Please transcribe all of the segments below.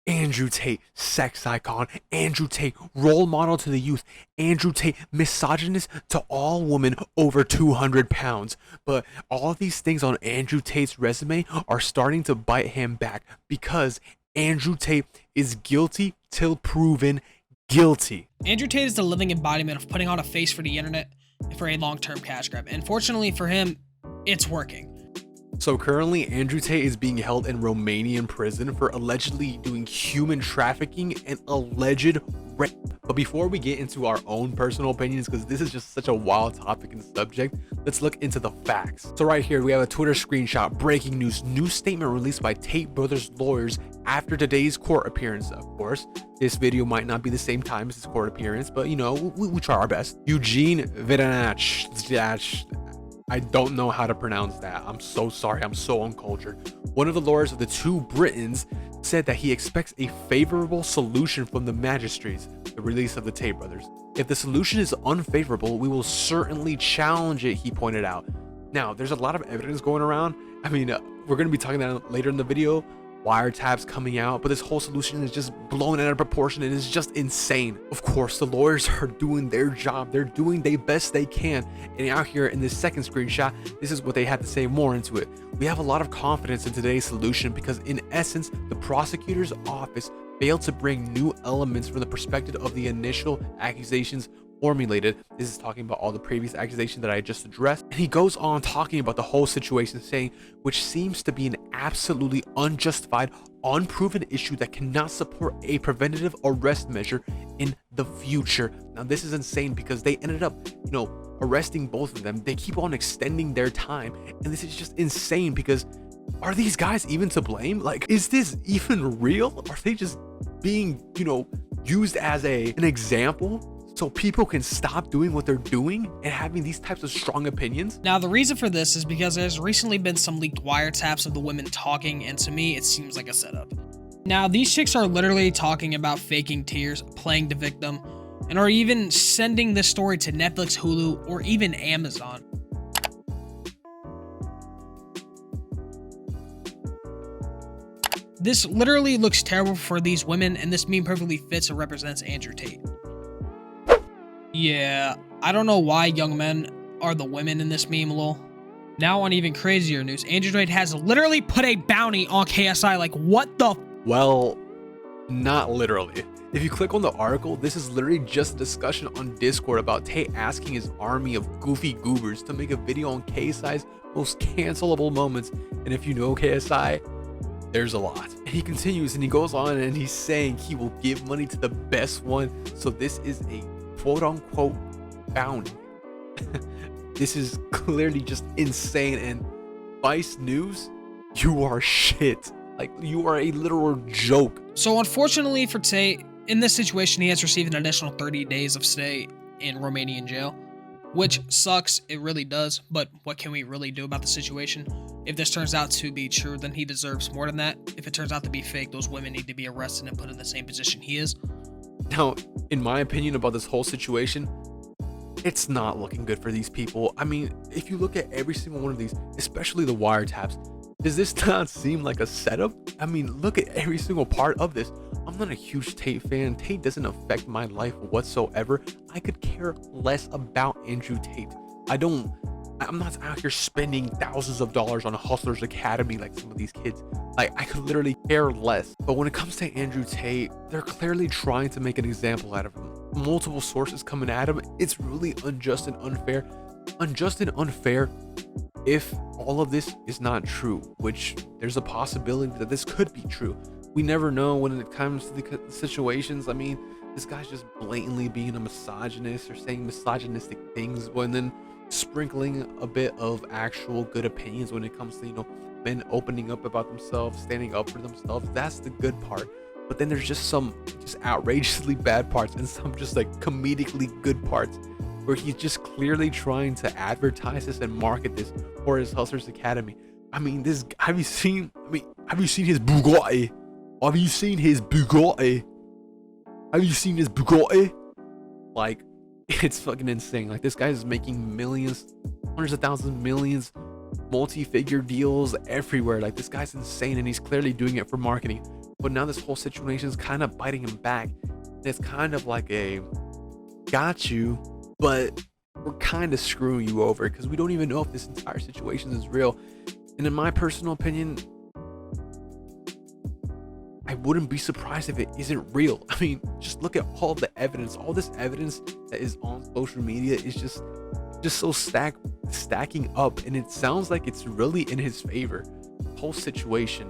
Andrew Tate, sex icon. Andrew Tate, role model to the youth. Andrew Tate, misogynist to all women over 200 pounds. But all of these things on Andrew Tate's resume are starting to bite him back because Andrew Tate is guilty till proven guilty. Andrew Tate is the living embodiment of putting on a face for the internet for a long-term cash grab. And fortunately for him, it's working. So currently, Andrew Tate is being held in Romanian prison for allegedly doing human trafficking and alleged rape. But before we get into our own personal opinions, because this is just such a wild topic and subject, let's look into the facts. So right here, we have a Twitter screenshot, breaking news, new statement released by Tate brothers' lawyers after today's court appearance. Of course, this video might not be the same time as his court appearance, but you know, we try our best. Eugene Vidanach, I don't know how to pronounce that. I'm so sorry. I'm so uncultured. One of the lawyers of the two Britons said that he expects a favorable solution from the magistrates, the release of the Tate brothers. If the solution is unfavorable, we will certainly challenge it, he pointed out. Now, there's a lot of evidence going around. I mean, we're going to be talking about that later in the video. Wiretaps coming out, but this whole solution is just blown out of proportion and it's just insane. Of course, the lawyers are doing their job. They're doing the best they can. And out here in this second screenshot, this is what they had to say more into it. We have a lot of confidence in today's solution because in essence, the prosecutor's office failed to bring new elements from the perspective of the initial accusations formulated. This is talking about all the previous accusations that I just addressed. And he goes on talking about the whole situation, saying, which seems to be an absolutely unjustified, unproven issue that cannot support a preventative arrest measure in the future. Now, this is insane because they ended up, arresting both of them. They keep on extending their time. And this is just insane because are these guys even to blame? Like, is this even real? Are they just being, used as an example so people can stop doing what they're doing and having these types of strong opinions? Now, the reason for this is because there's recently been some leaked wiretaps of the women talking, and to me, it seems like a setup. Now, these chicks are literally talking about faking tears, playing the victim, and are even sending this story to Netflix, Hulu, or even Amazon. This literally looks terrible for these women, and this meme perfectly fits and represents Andrew Tate. Yeah, I don't know why young men are the women in this meme, lol. Now on even crazier news, Andrew Tate has literally put a bounty on KSI. Like, what the? Well, not literally. If you click on the article, this is literally just a discussion on Discord about Tate asking his army of goofy goobers to make a video on KSI's most cancelable moments. And if you know KSI, there's a lot. And he continues and he goes on and he's saying he will give money to the best one. So this is a quote unquote bounty. This is clearly just insane. And Vice News, you are shit. Like, you are a literal joke. So unfortunately for Tate, in this situation, he has received an additional 30 days of stay in Romanian jail, which sucks. It really does. But what can we really do about the situation? If this turns out to be true, then he deserves more than that. If it turns out to be fake, those women need to be arrested and put in the same position he is. Now, in my opinion about this whole situation, it's not looking good for these people. I mean, if you look at every single one of these, especially the wiretaps, does this not seem like a setup? I mean, look at every single part of this. I'm not a huge Tate fan. Tate doesn't affect my life whatsoever. I could care less about Andrew Tate. I'm not out here spending thousands of dollars on a Hustlers Academy like some of these kids. Like, I could literally care less. But when it comes to Andrew Tate, they're clearly trying to make an example out of him. Multiple sources coming at him. It's really unjust and unfair. Unjust and unfair if all of this is not true, which there's a possibility that this could be true. We never know when it comes to the situations. I mean, this guy's just blatantly being a misogynist or saying misogynistic things, and then sprinkling a bit of actual good opinions when it comes to, men opening up about themselves, standing up for themselves. That's the good part. But then there's just some outrageously bad parts and some just like comedically good parts where he's just clearly trying to advertise this and market this for his Hustlers Academy. I mean, have you seen his Bugatti? Have you seen his Bugatti? Have you seen his Bugatti? Like, it's fucking insane. Like, this guy is making millions, hundreds of thousands, millions, multi-figure deals everywhere. Like, this guy's insane, and he's clearly doing it for marketing. but now this whole situation is kind of biting him back. And it's kind of like a got you, but we're kind of screwing you over because we don't even know if this entire situation is real. And in my personal opinion, I wouldn't be surprised if it isn't real. I mean, just look at all the evidence. All this evidence that is on social media is just so stacking up, and it sounds like it's really in his favor, the whole situation.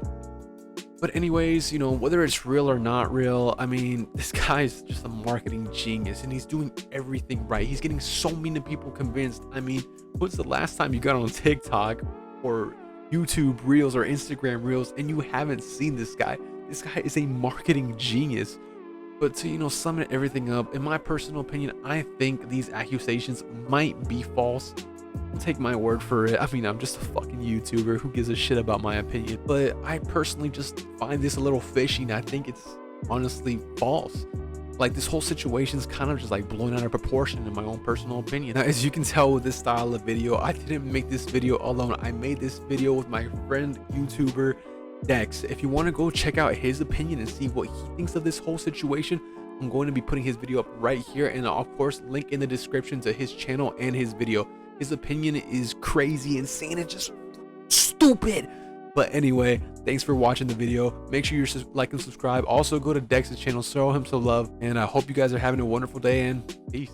But anyways, you know, whether it's real or not real, I mean, this guy's just a marketing genius and he's doing everything right. He's getting so many people convinced. I mean, when's the last time you got on TikTok or YouTube Reels or Instagram Reels and you haven't seen this guy? This guy is a marketing genius. But to, you know, sum everything up, in my personal opinion, I think these accusations might be false. Don't take my word for it. I mean, I'm just a fucking YouTuber. Who gives a shit about my opinion? But I personally just find this a little fishy, and I think it's honestly false. Like, this whole situation's kind of just like blown out of proportion in my own personal opinion. Now, as you can tell with this style of video, I didn't make this video alone. I made this video with my friend YouTuber Dex. If you want to go check out his opinion and see what he thinks of this whole situation, I'm going to be putting his video up right here, and I'll of course link in the description to his channel and his video. His opinion is crazy, insane, and just stupid. But anyway, thanks for watching the video. Make sure you like and subscribe. Also go to Dex's channel, show him some love, and I hope you guys are having a wonderful day, and peace.